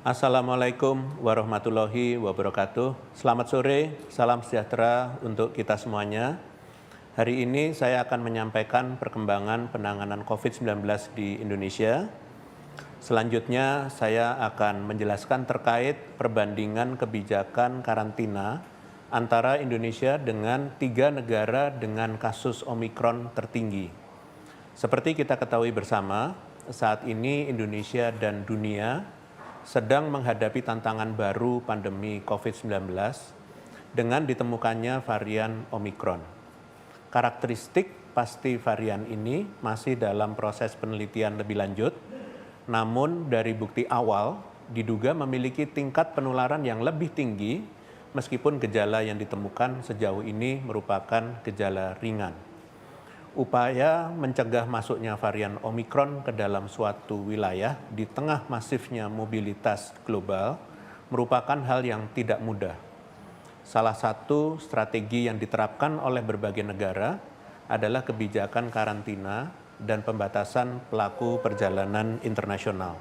Assalamualaikum warahmatullahi wabarakatuh. Selamat sore, salam sejahtera untuk kita semuanya. Hari ini saya akan menyampaikan perkembangan penanganan COVID-19 di Indonesia. Selanjutnya saya akan menjelaskan terkait perbandingan kebijakan karantina antara Indonesia dengan 3 negara dengan kasus Omikron tertinggi. Seperti kita ketahui bersama, saat ini Indonesia dan dunia sedang menghadapi tantangan baru pandemi COVID-19 dengan ditemukannya varian Omikron. Karakteristik pasti varian ini masih dalam proses penelitian lebih lanjut, namun dari bukti awal diduga memiliki tingkat penularan yang lebih tinggi meskipun gejala yang ditemukan sejauh ini merupakan gejala ringan. Upaya mencegah masuknya varian Omikron ke dalam suatu wilayah di tengah masifnya mobilitas global merupakan hal yang tidak mudah. Salah satu strategi yang diterapkan oleh berbagai negara adalah kebijakan karantina dan pembatasan pelaku perjalanan internasional.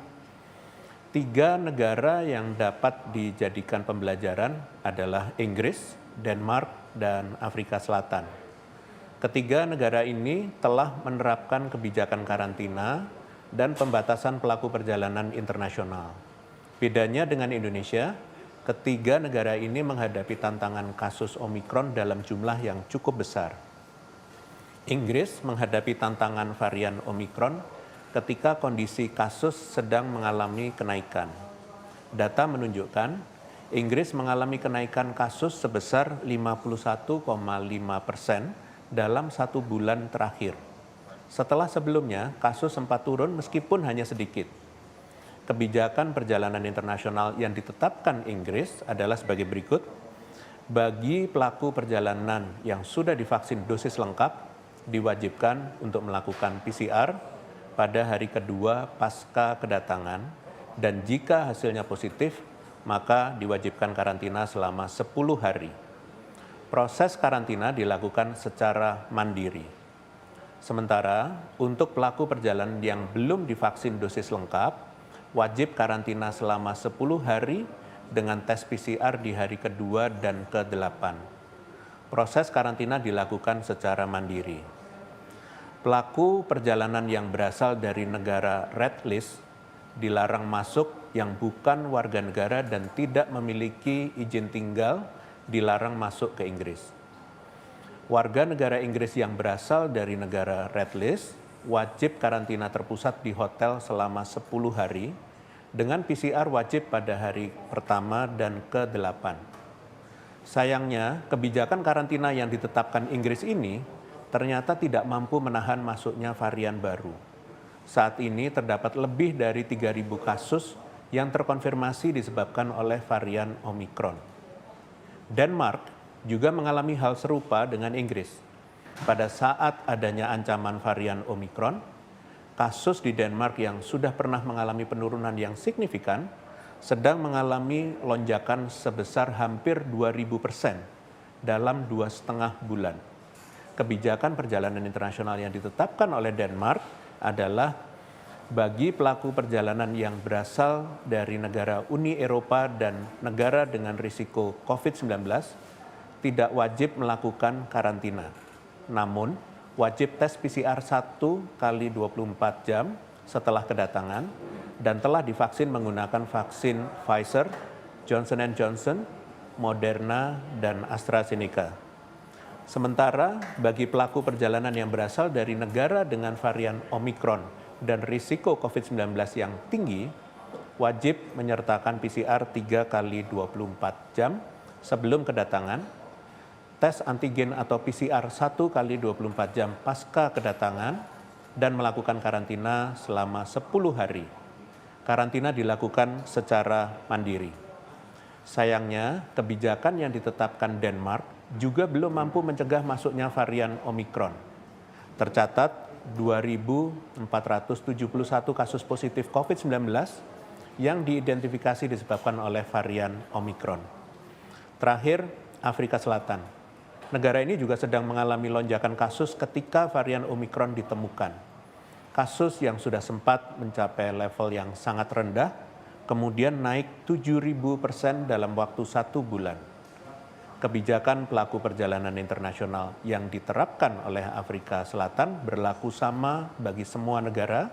3 negara yang dapat dijadikan pembelajaran adalah Inggris, Denmark, dan Afrika Selatan. Ketiga negara ini telah menerapkan kebijakan karantina dan pembatasan pelaku perjalanan internasional. Bedanya dengan Indonesia, ketiga negara ini menghadapi tantangan kasus Omikron dalam jumlah yang cukup besar. Inggris menghadapi tantangan varian Omikron ketika kondisi kasus sedang mengalami kenaikan. Data menunjukkan Inggris mengalami kenaikan kasus sebesar 51,5% dalam 1 bulan terakhir. Setelah sebelumnya, kasus sempat turun meskipun hanya sedikit. Kebijakan perjalanan internasional yang ditetapkan Inggris adalah sebagai berikut. Bagi pelaku perjalanan yang sudah divaksin dosis lengkap, diwajibkan untuk melakukan PCR pada hari kedua pasca kedatangan, dan jika hasilnya positif, maka diwajibkan karantina selama 10 hari. Proses karantina dilakukan secara mandiri. Sementara untuk pelaku perjalanan yang belum divaksin dosis lengkap, wajib karantina selama 10 hari dengan tes PCR di hari kedua dan ke-8. Proses karantina dilakukan secara mandiri. Pelaku perjalanan yang berasal dari negara red list dilarang masuk yang bukan warga negara dan tidak memiliki izin tinggal dilarang masuk ke Inggris. Warga negara Inggris yang berasal dari negara red list wajib karantina terpusat di hotel selama 10 hari dengan PCR wajib pada hari pertama dan ke-8. Sayangnya, kebijakan karantina yang ditetapkan Inggris ini ternyata tidak mampu menahan masuknya varian baru. Saat ini terdapat lebih dari 3.000 kasus yang terkonfirmasi disebabkan oleh varian Omikron. Denmark juga mengalami hal serupa dengan Inggris. Pada saat adanya ancaman varian Omikron, kasus di Denmark yang sudah pernah mengalami penurunan yang signifikan sedang mengalami lonjakan sebesar hampir 2.000% dalam 2,5 bulan. Kebijakan perjalanan internasional yang ditetapkan oleh Denmark adalah bagi pelaku perjalanan yang berasal dari negara Uni Eropa dan negara dengan risiko COVID-19 tidak wajib melakukan karantina. Namun, wajib tes PCR 1 kali 24 jam setelah kedatangan dan telah divaksin menggunakan vaksin Pfizer, Johnson & Johnson, Moderna, dan AstraZeneca. Sementara bagi pelaku perjalanan yang berasal dari negara dengan varian Omikron dan risiko COVID-19 yang tinggi, wajib menyertakan PCR 3 kali 24 jam sebelum kedatangan, tes antigen atau PCR 1 kali 24 jam pasca kedatangan, dan melakukan karantina selama 10 hari. Karantina dilakukan secara mandiri. Sayangnya, kebijakan yang ditetapkan Denmark juga belum mampu mencegah masuknya varian Omikron. Tercatat 2.471 kasus positif COVID-19 yang diidentifikasi disebabkan oleh varian Omikron. Terakhir, Afrika Selatan. Negara ini juga sedang mengalami lonjakan kasus ketika varian Omikron ditemukan. Kasus yang sudah sempat mencapai level yang sangat rendah kemudian naik 7.000% dalam waktu 1 bulan. Kebijakan pelaku perjalanan internasional yang diterapkan oleh Afrika Selatan berlaku sama bagi semua negara,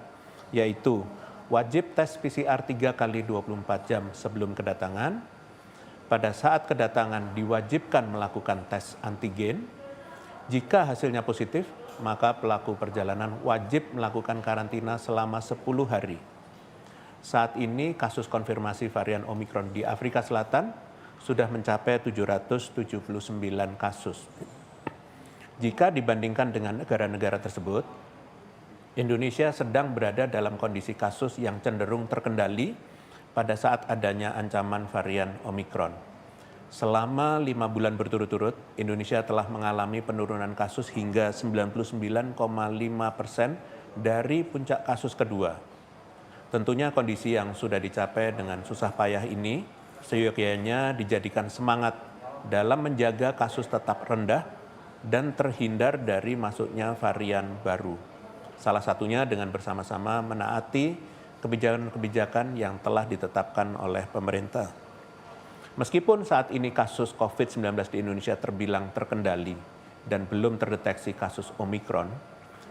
yaitu wajib tes PCR 3 kali 24 jam sebelum kedatangan. Pada saat kedatangan diwajibkan melakukan tes antigen. Jika hasilnya positif, maka pelaku perjalanan wajib melakukan karantina selama 10 hari. Saat ini kasus konfirmasi varian Omikron di Afrika Selatan sudah mencapai 779 kasus. Jika dibandingkan dengan negara-negara tersebut, Indonesia sedang berada dalam kondisi kasus yang cenderung terkendali pada saat adanya ancaman varian Omikron. Selama 5 bulan berturut-turut, Indonesia telah mengalami penurunan kasus hingga 99,5% dari puncak kasus kedua. Tentunya kondisi yang sudah dicapai dengan susah payah ini seyogyanya dijadikan semangat dalam menjaga kasus tetap rendah dan terhindar dari masuknya varian baru. Salah satunya dengan bersama-sama menaati kebijakan-kebijakan yang telah ditetapkan oleh pemerintah. Meskipun saat ini kasus COVID-19 di Indonesia terbilang terkendali dan belum terdeteksi kasus Omikron,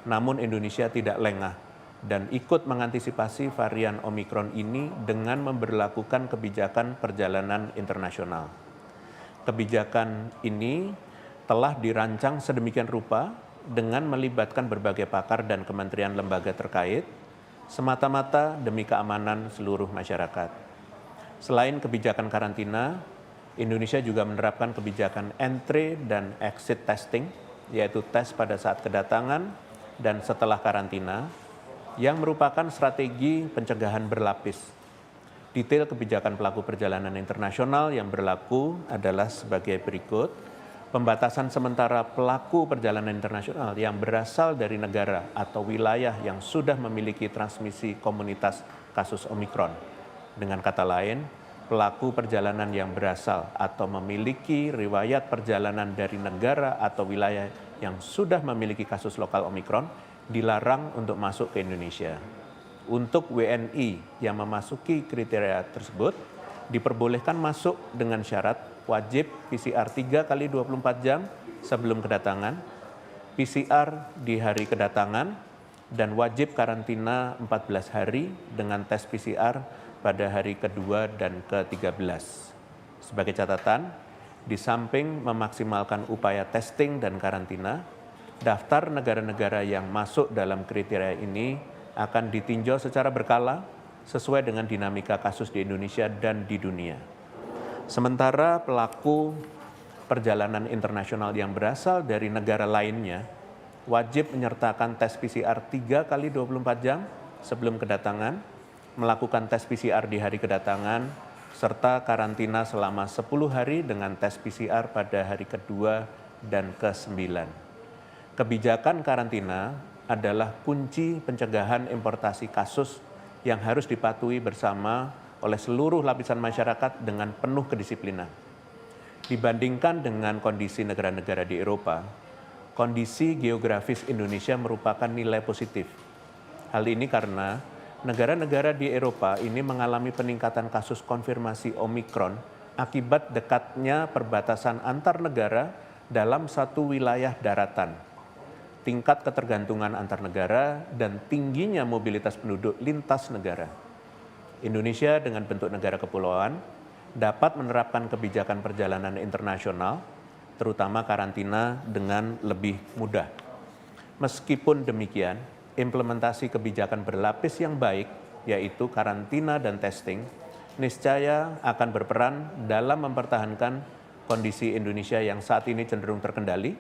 namun Indonesia tidak lengah dan ikut mengantisipasi varian Omikron ini dengan memberlakukan kebijakan perjalanan internasional. Kebijakan ini telah dirancang sedemikian rupa dengan melibatkan berbagai pakar dan kementerian lembaga terkait, semata-mata demi keamanan seluruh masyarakat. Selain kebijakan karantina, Indonesia juga menerapkan kebijakan entry dan exit testing, yaitu tes pada saat kedatangan dan setelah karantina, yang merupakan strategi pencegahan berlapis. Detail kebijakan pelaku perjalanan internasional yang berlaku adalah sebagai berikut. Pembatasan sementara pelaku perjalanan internasional yang berasal dari negara atau wilayah yang sudah memiliki transmisi komunitas kasus Omikron. Dengan kata lain, pelaku perjalanan yang berasal atau memiliki riwayat perjalanan dari negara atau wilayah yang sudah memiliki kasus lokal Omikron dilarang untuk masuk ke Indonesia. Untuk WNI yang memasuki kriteria tersebut, diperbolehkan masuk dengan syarat wajib PCR 3 kali 24 jam sebelum kedatangan, PCR di hari kedatangan, dan wajib karantina 14 hari dengan tes PCR pada hari kedua dan ke-13. Sebagai catatan, di samping memaksimalkan upaya testing dan karantina, daftar negara-negara yang masuk dalam kriteria ini akan ditinjau secara berkala sesuai dengan dinamika kasus di Indonesia dan di dunia. Sementara pelaku perjalanan internasional yang berasal dari negara lainnya wajib menyertakan tes PCR 3 kali 24 jam sebelum kedatangan, melakukan tes PCR di hari kedatangan, serta karantina selama 10 hari dengan tes PCR pada hari kedua dan ke-9. Kebijakan karantina adalah kunci pencegahan importasi kasus yang harus dipatuhi bersama oleh seluruh lapisan masyarakat dengan penuh kedisiplinan. Dibandingkan dengan kondisi negara-negara di Eropa, kondisi geografis Indonesia merupakan nilai positif. Hal ini karena negara-negara di Eropa ini mengalami peningkatan kasus konfirmasi Omikron akibat dekatnya perbatasan antar negara dalam satu wilayah daratan, tingkat ketergantungan antar negara, dan tingginya mobilitas penduduk lintas negara. Indonesia dengan bentuk negara kepulauan dapat menerapkan kebijakan perjalanan internasional, terutama karantina, dengan lebih mudah. Meskipun demikian, implementasi kebijakan berlapis yang baik, yaitu karantina dan testing, niscaya akan berperan dalam mempertahankan kondisi Indonesia yang saat ini cenderung terkendali,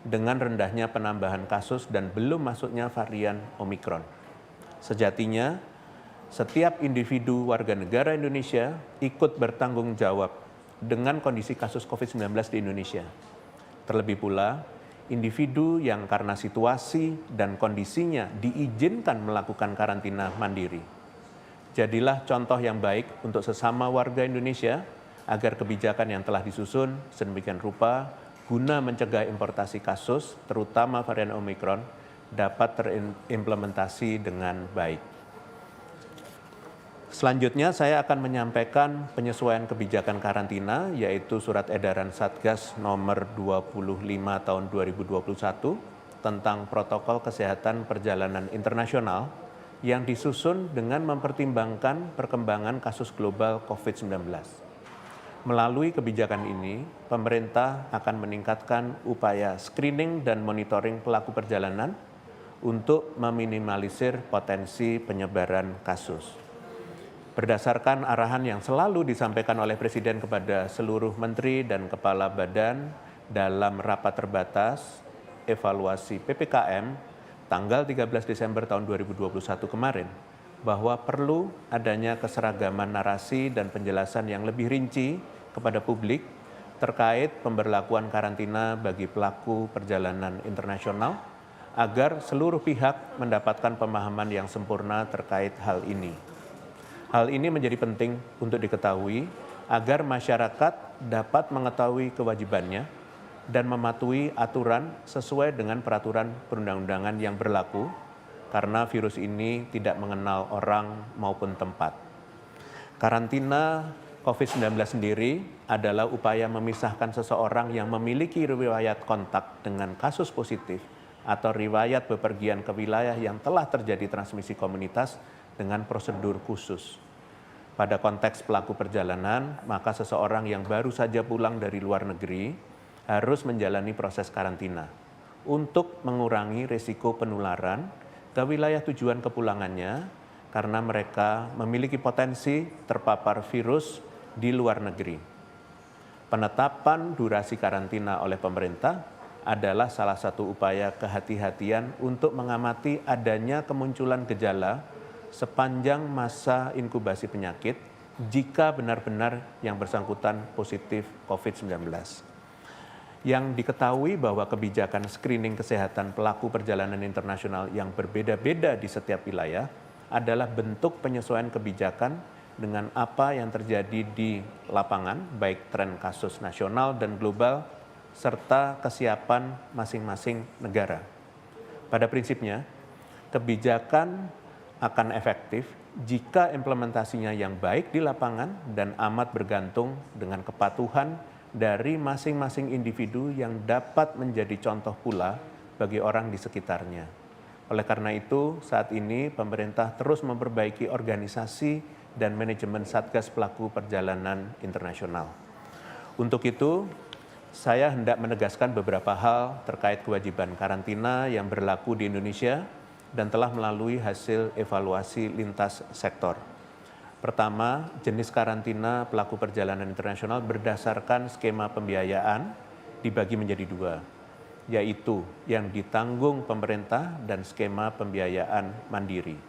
dengan rendahnya penambahan kasus dan belum masuknya varian Omikron. Sejatinya, setiap individu warga negara Indonesia ikut bertanggung jawab dengan kondisi kasus COVID-19 di Indonesia. Terlebih pula, individu yang karena situasi dan kondisinya diizinkan melakukan karantina mandiri. Jadilah contoh yang baik untuk sesama warga Indonesia agar kebijakan yang telah disusun sedemikian rupa guna mencegah importasi kasus, terutama varian Omikron, dapat terimplementasi dengan baik. Selanjutnya saya akan menyampaikan penyesuaian kebijakan karantina, yaitu Surat Edaran Satgas nomor 25 tahun 2021 tentang protokol kesehatan perjalanan internasional yang disusun dengan mempertimbangkan perkembangan kasus global COVID-19. Melalui kebijakan ini, pemerintah akan meningkatkan upaya screening dan monitoring pelaku perjalanan untuk meminimalisir potensi penyebaran kasus. Berdasarkan arahan yang selalu disampaikan oleh Presiden kepada seluruh menteri dan kepala badan dalam rapat terbatas evaluasi PPKM tanggal 13 Desember tahun 2021 kemarin, bahwa perlu adanya keseragaman narasi dan penjelasan yang lebih rinci kepada publik terkait pemberlakuan karantina bagi pelaku perjalanan internasional agar seluruh pihak mendapatkan pemahaman yang sempurna terkait hal ini. Hal ini menjadi penting untuk diketahui agar masyarakat dapat mengetahui kewajibannya dan mematuhi aturan sesuai dengan peraturan perundang-undangan yang berlaku karena virus ini tidak mengenal orang maupun tempat. Karantina COVID-19 sendiri adalah upaya memisahkan seseorang yang memiliki riwayat kontak dengan kasus positif atau riwayat bepergian ke wilayah yang telah terjadi transmisi komunitas dengan prosedur khusus. Pada konteks pelaku perjalanan, maka seseorang yang baru saja pulang dari luar negeri harus menjalani proses karantina untuk mengurangi risiko penularan ke wilayah tujuan kepulangannya karena mereka memiliki potensi terpapar virus di luar negeri. Penetapan durasi karantina oleh pemerintah adalah salah satu upaya kehati-hatian untuk mengamati adanya kemunculan gejala sepanjang masa inkubasi penyakit jika benar-benar yang bersangkutan positif COVID-19. Yang diketahui bahwa kebijakan screening kesehatan pelaku perjalanan internasional yang berbeda-beda di setiap wilayah adalah bentuk penyesuaian kebijakan dengan apa yang terjadi di lapangan, baik tren kasus nasional dan global, serta kesiapan masing-masing negara. Pada prinsipnya, kebijakan akan efektif jika implementasinya yang baik di lapangan dan amat bergantung dengan kepatuhan dari masing-masing individu yang dapat menjadi contoh pula bagi orang di sekitarnya. Oleh karena itu, saat ini pemerintah terus memperbaiki organisasi dan manajemen Satgas Pelaku Perjalanan Internasional. Untuk itu, saya hendak menegaskan beberapa hal terkait kewajiban karantina yang berlaku di Indonesia dan telah melalui hasil evaluasi lintas sektor. Pertama, jenis karantina pelaku perjalanan internasional berdasarkan skema pembiayaan dibagi menjadi dua, yaitu yang ditanggung pemerintah dan skema pembiayaan mandiri.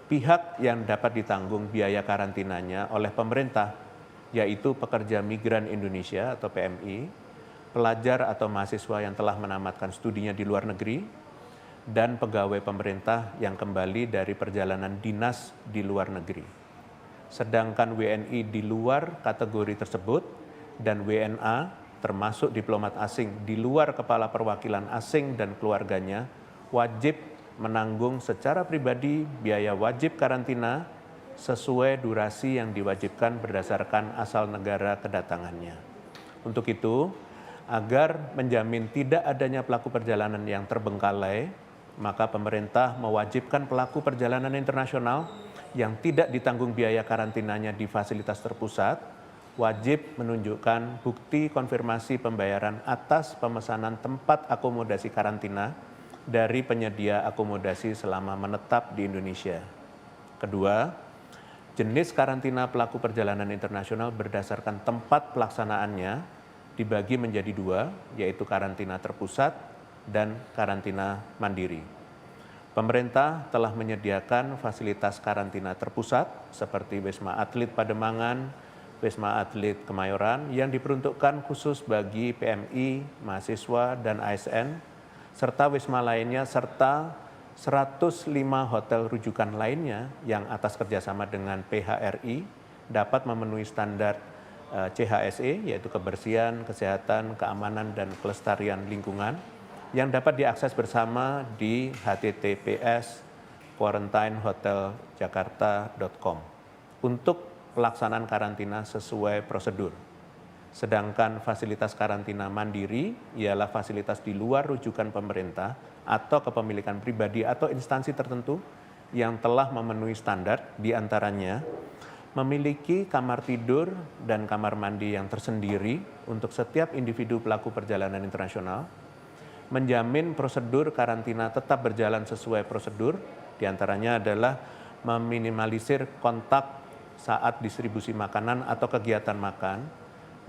Pihak yang dapat ditanggung biaya karantinanya oleh pemerintah, yaitu pekerja migran Indonesia atau PMI, pelajar atau mahasiswa yang telah menamatkan studinya di luar negeri, dan pegawai pemerintah yang kembali dari perjalanan dinas di luar negeri. Sedangkan WNI di luar kategori tersebut dan WNA termasuk diplomat asing di luar kepala perwakilan asing dan keluarganya wajib menanggung secara pribadi biaya wajib karantina sesuai durasi yang diwajibkan berdasarkan asal negara kedatangannya. Untuk itu, agar menjamin tidak adanya pelaku perjalanan yang terbengkalai, maka pemerintah mewajibkan pelaku perjalanan internasional yang tidak ditanggung biaya karantinanya di fasilitas terpusat, wajib menunjukkan bukti konfirmasi pembayaran atas pemesanan tempat akomodasi karantina dari penyedia akomodasi selama menetap di Indonesia. Kedua, jenis karantina pelaku perjalanan internasional berdasarkan tempat pelaksanaannya dibagi menjadi dua, yaitu karantina terpusat dan karantina mandiri. Pemerintah telah menyediakan fasilitas karantina terpusat seperti Wisma Atlet Pademangan, Wisma Atlet Kemayoran yang diperuntukkan khusus bagi PMI, mahasiswa, dan ASN, serta wisma lainnya, serta 105 hotel rujukan lainnya yang atas kerjasama dengan PHRI dapat memenuhi standar CHSE, yaitu kebersihan, kesehatan, keamanan, dan kelestarian lingkungan, yang dapat diakses bersama di https quarantinehoteljakarta.com. untuk pelaksanaan karantina sesuai prosedur. Sedangkan fasilitas karantina mandiri ialah fasilitas di luar rujukan pemerintah atau kepemilikan pribadi atau instansi tertentu yang telah memenuhi standar, diantaranya memiliki kamar tidur dan kamar mandi yang tersendiri untuk setiap individu pelaku perjalanan internasional, menjamin prosedur karantina tetap berjalan sesuai prosedur, diantaranya adalah meminimalisir kontak saat distribusi makanan atau kegiatan makan,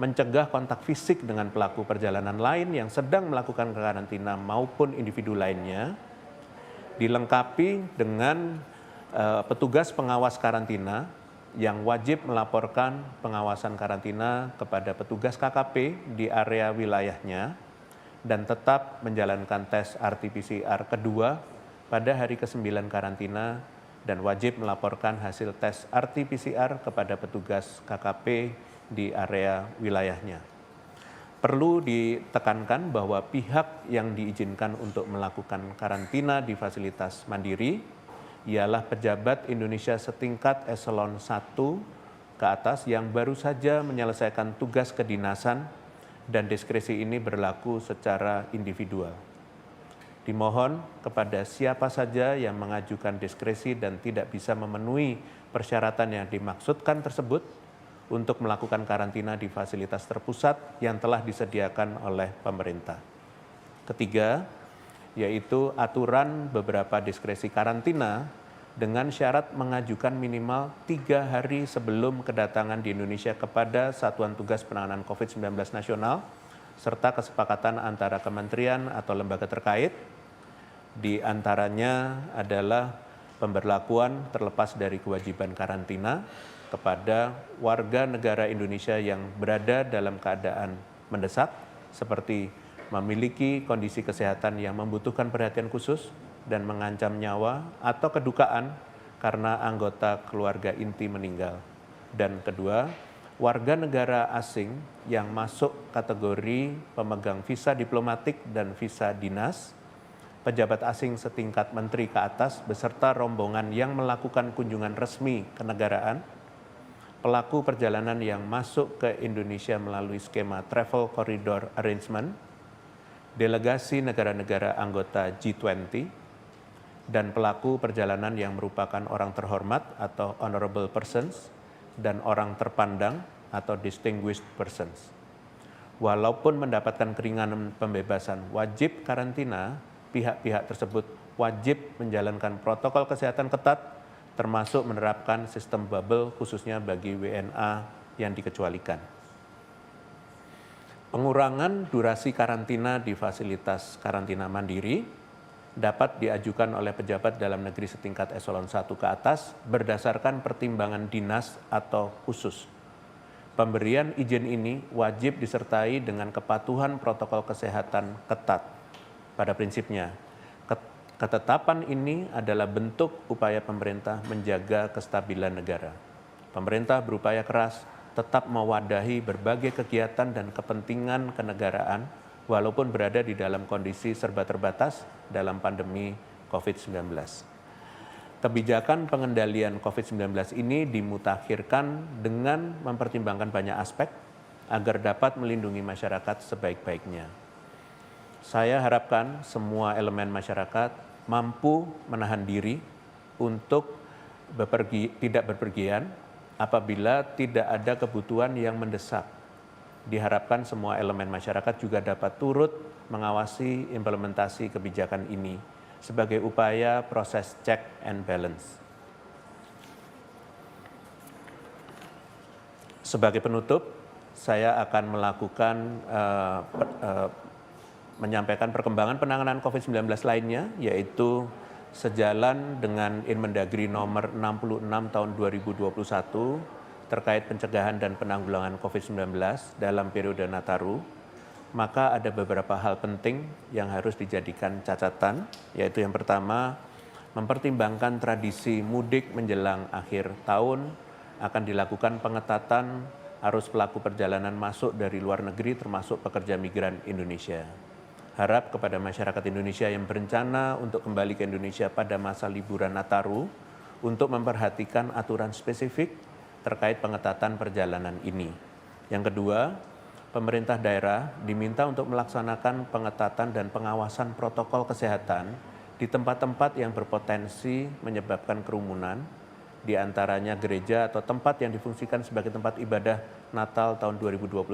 mencegah kontak fisik dengan pelaku perjalanan lain yang sedang melakukan karantina maupun individu lainnya, dilengkapi dengan petugas pengawas karantina yang wajib melaporkan pengawasan karantina kepada petugas KKP di area wilayahnya dan tetap menjalankan tes RT-PCR kedua pada hari ke-9 karantina dan wajib melaporkan hasil tes RT-PCR kepada petugas KKP di area wilayahnya. Perlu ditekankan bahwa pihak yang diizinkan untuk melakukan karantina di fasilitas mandiri ialah pejabat Indonesia setingkat eselon 1 ke atas yang baru saja menyelesaikan tugas kedinasan dan diskresi ini berlaku secara individual. Dimohon kepada siapa saja yang mengajukan diskresi dan tidak bisa memenuhi persyaratan yang dimaksudkan tersebut untuk melakukan karantina di fasilitas terpusat yang telah disediakan oleh pemerintah. Ketiga, yaitu aturan beberapa diskresi karantina dengan syarat mengajukan minimal 3 hari sebelum kedatangan di Indonesia kepada Satuan Tugas Penanganan COVID-19 Nasional, serta kesepakatan antara kementerian atau lembaga terkait, di antaranya adalah pemberlakuan terlepas dari kewajiban karantina kepada warga negara Indonesia yang berada dalam keadaan mendesak, seperti memiliki kondisi kesehatan yang membutuhkan perhatian khusus dan mengancam nyawa atau kedukaan karena anggota keluarga inti meninggal. Dan kedua, warga negara asing yang masuk kategori pemegang visa diplomatik dan visa dinas, pejabat asing setingkat menteri ke atas beserta rombongan yang melakukan kunjungan resmi kenegaraan, pelaku perjalanan yang masuk ke Indonesia melalui skema Travel Corridor Arrangement, delegasi negara-negara anggota G20, dan pelaku perjalanan yang merupakan orang terhormat atau honorable persons dan orang terpandang atau distinguished persons. Walaupun mendapatkan keringanan pembebasan wajib karantina, pihak-pihak tersebut wajib menjalankan protokol kesehatan ketat, termasuk menerapkan sistem bubble khususnya bagi WNA yang dikecualikan. Pengurangan durasi karantina di fasilitas karantina mandiri dapat diajukan oleh pejabat dalam negeri setingkat eselon 1 ke atas berdasarkan pertimbangan dinas atau khusus. Pemberian izin ini wajib disertai dengan kepatuhan protokol kesehatan ketat. Pada prinsipnya, ketetapan ini adalah bentuk upaya pemerintah menjaga kestabilan negara. Pemerintah berupaya keras tetap mewadahi berbagai kegiatan dan kepentingan kenegaraan walaupun berada di dalam kondisi serba terbatas dalam pandemi COVID-19. Kebijakan pengendalian COVID-19 ini dimutakhirkan dengan mempertimbangkan banyak aspek agar dapat melindungi masyarakat sebaik-baiknya. Saya harapkan semua elemen masyarakat mampu menahan diri untuk tidak bepergian apabila tidak ada kebutuhan yang mendesak. Diharapkan semua elemen masyarakat juga dapat turut mengawasi implementasi kebijakan ini sebagai upaya proses check and balance. Sebagai penutup, saya akan menyampaikan perkembangan penanganan COVID-19 lainnya, yaitu sejalan dengan Inmendagri nomor 66 tahun 2021 terkait pencegahan dan penanggulangan COVID-19 dalam periode Nataru, maka ada beberapa hal penting yang harus dijadikan catatan, yaitu yang pertama, mempertimbangkan tradisi mudik menjelang akhir tahun akan dilakukan pengetatan arus pelaku perjalanan masuk dari luar negeri termasuk pekerja migran Indonesia. Harap kepada masyarakat Indonesia yang berencana untuk kembali ke Indonesia pada masa liburan Nataru untuk memperhatikan aturan spesifik terkait pengetatan perjalanan ini. Yang kedua, pemerintah daerah diminta untuk melaksanakan pengetatan dan pengawasan protokol kesehatan di tempat-tempat yang berpotensi menyebabkan kerumunan, di antaranya gereja atau tempat yang difungsikan sebagai tempat ibadah Natal tahun 2021,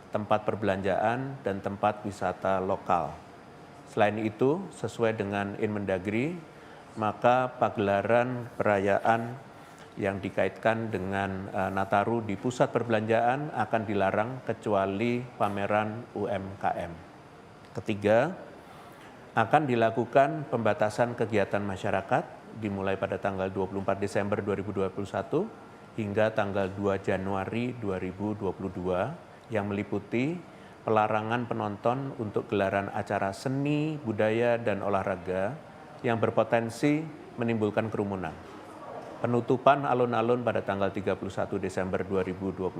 tempat perbelanjaan, dan tempat wisata lokal. Selain itu, sesuai dengan Inmendagri, maka pagelaran perayaan yang dikaitkan dengan Nataru di pusat perbelanjaan akan dilarang kecuali pameran UMKM. Ketiga, akan dilakukan pembatasan kegiatan masyarakat dimulai pada tanggal 24 Desember 2021 hingga tanggal 2 Januari 2022 yang meliputi pelarangan penonton untuk gelaran acara seni, budaya, dan olahraga yang berpotensi menimbulkan kerumunan. Penutupan alun-alun pada tanggal 31 Desember 2021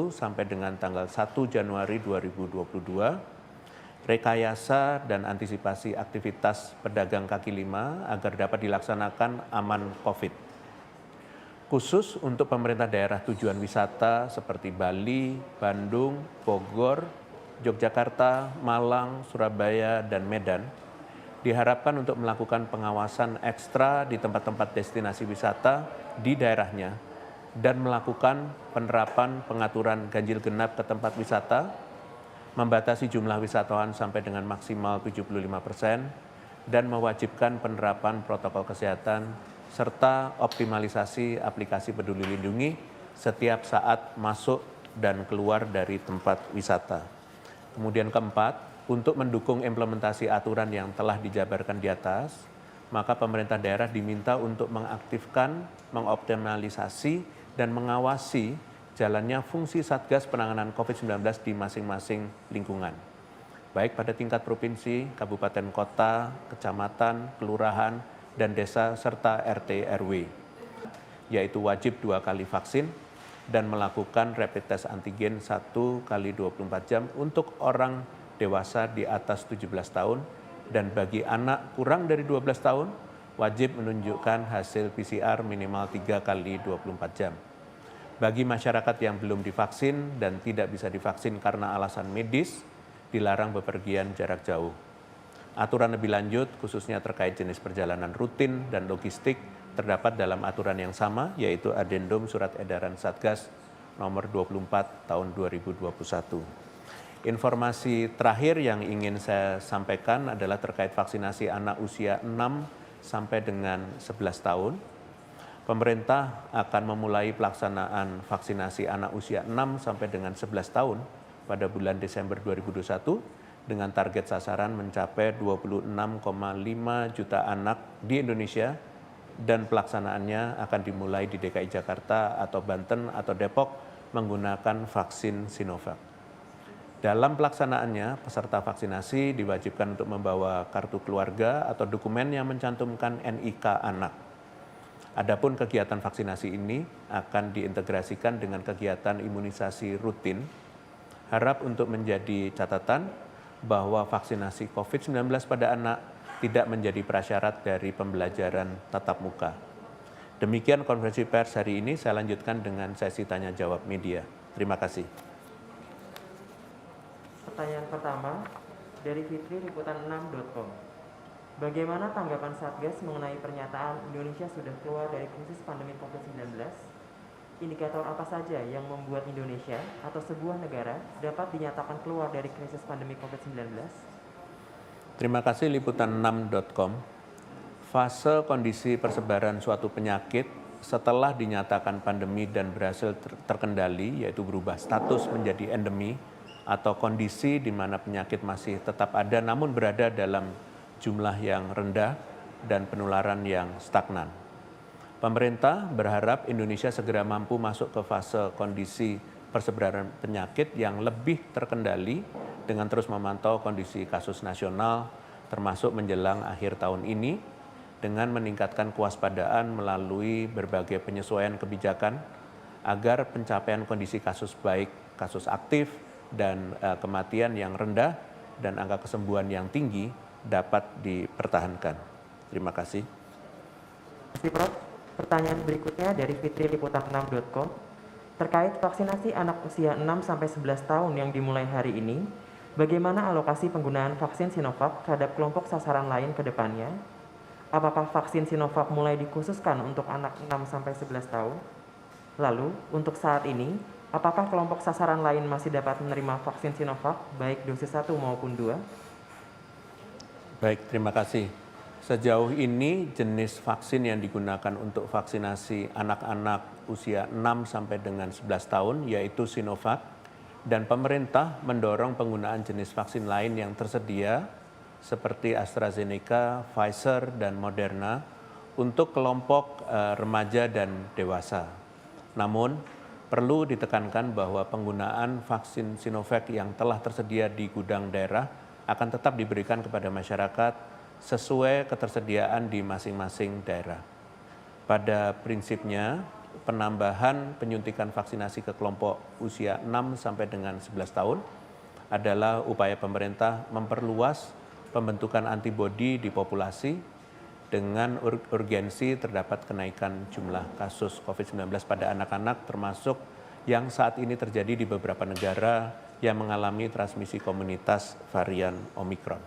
sampai dengan tanggal 1 Januari 2022, rekayasa dan antisipasi aktivitas pedagang kaki lima agar dapat dilaksanakan aman COVID. Khusus untuk pemerintah daerah tujuan wisata seperti Bali, Bandung, Bogor, Yogyakarta, Malang, Surabaya, dan Medan, diharapkan untuk melakukan pengawasan ekstra di tempat-tempat destinasi wisata di daerahnya dan melakukan penerapan pengaturan ganjil genap ke tempat wisata, membatasi jumlah wisatawan sampai dengan maksimal 75%, dan mewajibkan penerapan protokol kesehatan serta optimalisasi aplikasi Peduli Lindungi setiap saat masuk dan keluar dari tempat wisata. Kemudian keempat, untuk mendukung implementasi aturan yang telah dijabarkan di atas, maka pemerintah daerah diminta untuk mengaktifkan, mengoptimalisasi, dan mengawasi jalannya fungsi Satgas Penanganan COVID-19 di masing-masing lingkungan, baik pada tingkat provinsi, kabupaten kota, kecamatan, kelurahan, dan desa, serta RT RW, yaitu wajib 2 kali vaksin dan melakukan rapid test antigen 1 kali 24 jam untuk orang dewasa di atas 17 tahun, dan bagi anak kurang dari 12 tahun, wajib menunjukkan hasil PCR minimal 3 kali 24 jam. Bagi masyarakat yang belum divaksin dan tidak bisa divaksin karena alasan medis, dilarang bepergian jarak jauh. Aturan lebih lanjut, khususnya terkait jenis perjalanan rutin dan logistik, terdapat dalam aturan yang sama, yaitu Adendum Surat Edaran Satgas nomor 24 tahun 2021. Informasi terakhir yang ingin saya sampaikan adalah terkait vaksinasi anak usia 6 sampai dengan 11 tahun. Pemerintah akan memulai pelaksanaan vaksinasi anak usia 6 sampai dengan 11 tahun pada bulan Desember 2021 dengan target sasaran mencapai 26,5 juta anak di Indonesia, dan pelaksanaannya akan dimulai di DKI Jakarta atau Banten atau Depok menggunakan vaksin Sinovac. Dalam pelaksanaannya, peserta vaksinasi diwajibkan untuk membawa kartu keluarga atau dokumen yang mencantumkan NIK anak. Adapun kegiatan vaksinasi ini akan diintegrasikan dengan kegiatan imunisasi rutin. Harap untuk menjadi catatan bahwa vaksinasi COVID-19 pada anak tidak menjadi prasyarat dari pembelajaran tatap muka. Demikian konferensi pers hari ini, saya lanjutkan dengan sesi tanya jawab media. Terima kasih. Pertanyaan pertama dari Fitri Liputan6.com. Bagaimana tanggapan Satgas mengenai pernyataan Indonesia sudah keluar dari krisis pandemi COVID-19? Indikator apa saja yang membuat Indonesia atau sebuah negara dapat dinyatakan keluar dari krisis pandemi COVID-19? Terima kasih Liputan6.com. Fase kondisi persebaran suatu penyakit setelah dinyatakan pandemi dan berhasil terkendali, yaitu berubah status menjadi endemi, atau kondisi di mana penyakit masih tetap ada namun berada dalam jumlah yang rendah dan penularan yang stagnan. Pemerintah berharap Indonesia segera mampu masuk ke fase kondisi persebaran penyakit yang lebih terkendali dengan terus memantau kondisi kasus nasional termasuk menjelang akhir tahun ini dengan meningkatkan kewaspadaan melalui berbagai penyesuaian kebijakan agar pencapaian kondisi kasus baik, kasus aktif, dan kematian yang rendah dan angka kesembuhan yang tinggi dapat dipertahankan. Terima kasih. Terima kasih, Prof. Pertanyaan berikutnya dari fitriliputan6.com. Terkait vaksinasi anak usia 6-11 tahun yang dimulai hari ini, bagaimana alokasi penggunaan vaksin Sinovac terhadap kelompok sasaran lain ke depannya? Apakah vaksin Sinovac mulai dikhususkan untuk anak 6-11 tahun? Lalu, untuk saat ini, apakah kelompok sasaran lain masih dapat menerima vaksin Sinovac, baik dosis 1 maupun 2? Baik, terima kasih. Sejauh ini jenis vaksin yang digunakan untuk vaksinasi anak-anak usia 6 sampai dengan 11 tahun yaitu Sinovac, dan pemerintah mendorong penggunaan jenis vaksin lain yang tersedia seperti AstraZeneca, Pfizer, dan Moderna untuk kelompok remaja dan dewasa. Namun, perlu ditekankan bahwa penggunaan vaksin Sinovac yang telah tersedia di gudang daerah akan tetap diberikan kepada masyarakat sesuai ketersediaan di masing-masing daerah. Pada prinsipnya, penambahan penyuntikan vaksinasi ke kelompok usia 6 sampai dengan 11 tahun adalah upaya pemerintah memperluas pembentukan antibodi di populasi dengan urgensi terdapat kenaikan jumlah kasus COVID-19 pada anak-anak termasuk yang saat ini terjadi di beberapa negara yang mengalami transmisi komunitas varian Omikron.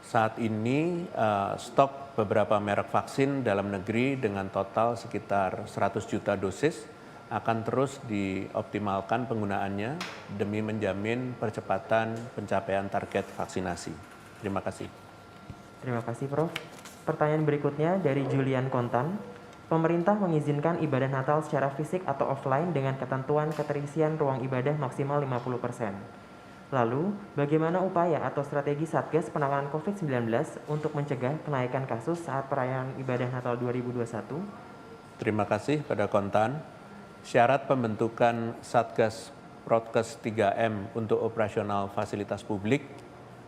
Saat ini stok beberapa merek vaksin dalam negeri dengan total sekitar 100 juta dosis akan terus dioptimalkan penggunaannya demi menjamin percepatan pencapaian target vaksinasi. Terima kasih. Terima kasih, Prof. Pertanyaan berikutnya dari Julian Kontan. Pemerintah mengizinkan ibadah Natal secara fisik atau offline dengan ketentuan keterisian ruang ibadah maksimal 50%. Lalu, bagaimana upaya atau strategi Satgas penanganan COVID-19 untuk mencegah kenaikan kasus saat perayaan ibadah Natal 2021? Terima kasih pada Kontan. Syarat pembentukan Satgas Prokes 3M untuk operasional fasilitas publik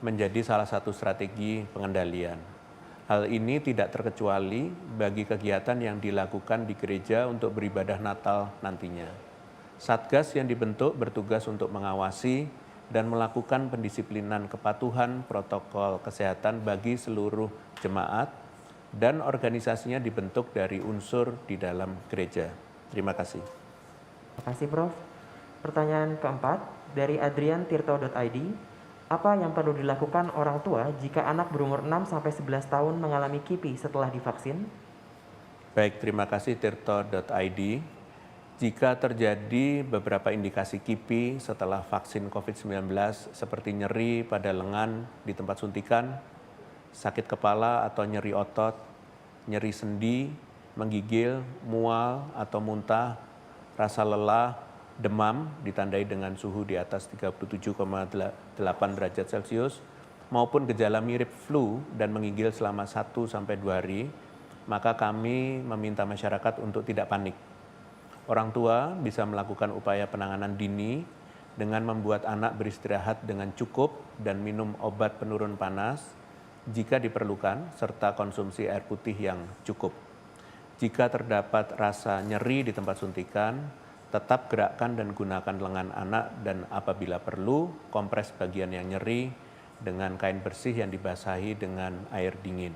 menjadi salah satu strategi pengendalian. Hal ini tidak terkecuali bagi kegiatan yang dilakukan di gereja untuk beribadah Natal nantinya. Satgas yang dibentuk bertugas untuk mengawasi dan melakukan pendisiplinan kepatuhan protokol kesehatan bagi seluruh jemaat dan organisasinya dibentuk dari unsur di dalam gereja. Terima kasih. Terima kasih, Prof. Pertanyaan keempat dari adriantirto.id. Apa yang perlu dilakukan orang tua jika anak berumur 6-11 tahun mengalami KIPI setelah divaksin? Baik, terima kasih tirto.id. Jika terjadi beberapa indikasi KIPI setelah vaksin COVID-19 seperti nyeri pada lengan di tempat suntikan, sakit kepala atau nyeri otot, nyeri sendi, menggigil, mual atau muntah, rasa lelah, demam ditandai dengan suhu di atas 37,8 derajat Celcius, maupun gejala mirip flu dan menggigil selama 1-2 hari, maka kami meminta masyarakat untuk tidak panik. Orang tua bisa melakukan upaya penanganan dini dengan membuat anak beristirahat dengan cukup dan minum obat penurun panas jika diperlukan, serta konsumsi air putih yang cukup. Jika terdapat rasa nyeri di tempat suntikan, tetap gerakkan dan gunakan lengan anak dan apabila perlu, kompres bagian yang nyeri dengan kain bersih yang dibasahi dengan air dingin.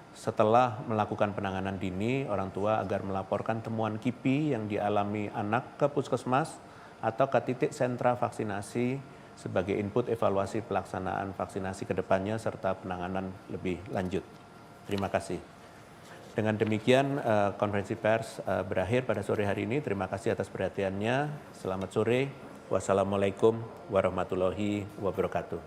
Setelah melakukan penanganan dini, orang tua agar melaporkan temuan KIPI yang dialami anak ke puskesmas atau ke titik sentra vaksinasi sebagai input evaluasi pelaksanaan vaksinasi ke depannya serta penanganan lebih lanjut. Terima kasih. Dengan demikian konferensi pers berakhir pada sore hari ini. Terima kasih atas perhatiannya. Selamat sore. Wassalamualaikum warahmatullahi wabarakatuh.